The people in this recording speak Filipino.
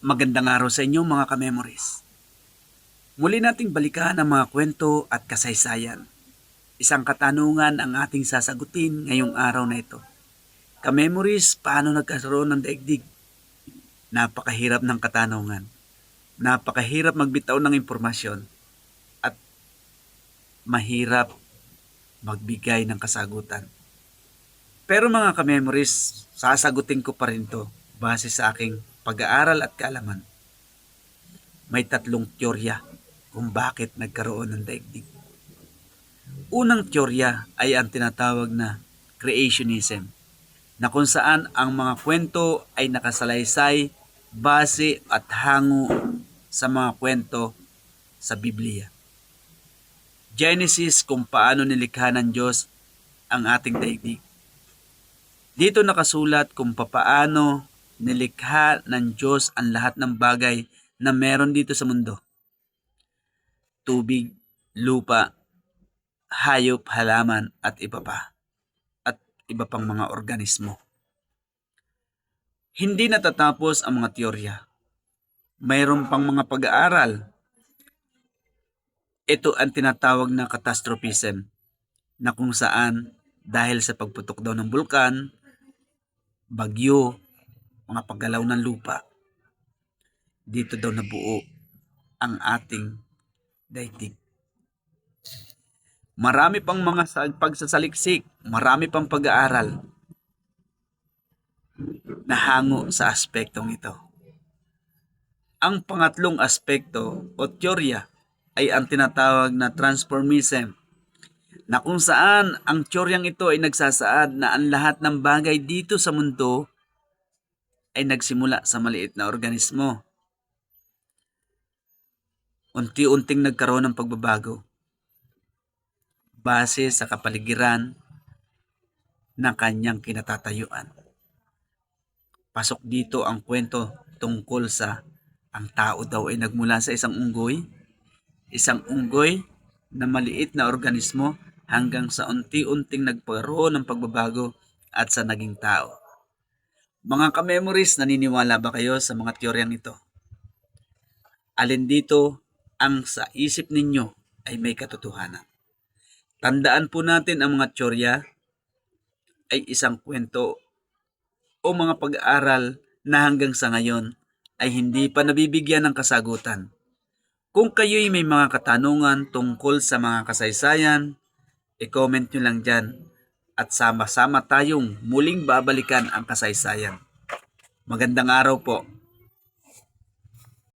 Magandang araw sa inyo mga ka-memories. Muli nating balikan ang mga kwento at kasaysayan. Isang katanungan ang ating sasagutin ngayong araw na ito. Ka-memories, paano nagkaroon ng daigdig? Napakahirap ng katanungan. Napakahirap magbitaw ng impormasyon at mahirap magbigay ng kasagutan. Pero mga ka-memories, sasagutin ko pa rin to base sa aking pag-aaral at kaalaman. May tatlong teorya kung bakit nagkaroon ng daigdig. Unang teorya ay ang tinatawag na creationism, na kung saan ang mga kwento ay nakasalaysay base at hango sa mga kwento sa Biblia. Genesis, kung paano nilikha ng Diyos ang ating daigdig. Dito nakasulat kung papaano nilikha ng Diyos ang lahat ng bagay na meron dito sa mundo. Tubig, lupa, hayop, halaman at iba pa. At iba pang mga organismo. Hindi natatapos ang mga teorya. Mayroon pang mga pag-aaral. Ito ang tinatawag na catastrophism, na kung saan dahil sa pagputok daw ng bulkan, bagyo, mga paggalaw ng lupa, dito daw nabuo ang ating daigdig. Marami pang mga pagsasaliksik, marami pang pag-aaral na hango sa aspektong ito. Ang pangatlong aspekto o teorya ay ang tinatawag na transformism, na kung saan ang teoryang ito ay nagsasaad na ang lahat ng bagay dito sa mundo ay nagsimula sa maliit na organismo. Unti-unting nagkaroon ng pagbabago base sa kapaligiran ng kanyang kinatatayuan. Pasok dito ang kwento tungkol sa ang tao daw ay nagmula sa isang unggoy na maliit na organismo hanggang sa unti-unting nagkaroon ng pagbabago at sa naging tao. Mga ka-memories, naniniwala ba kayo sa mga teoryang ito? Alin dito ang sa isip ninyo ay may katotohanan? Tandaan po natin ang mga teorya ay isang kwento o mga pag-aaral na hanggang sa ngayon ay hindi pa nabibigyan ng kasagutan. Kung kayo'y may mga katanungan tungkol sa mga kasaysayan, i-comment nyo lang dyan at sama-sama tayong muling babalikan ang kasaysayan. Magandang araw po.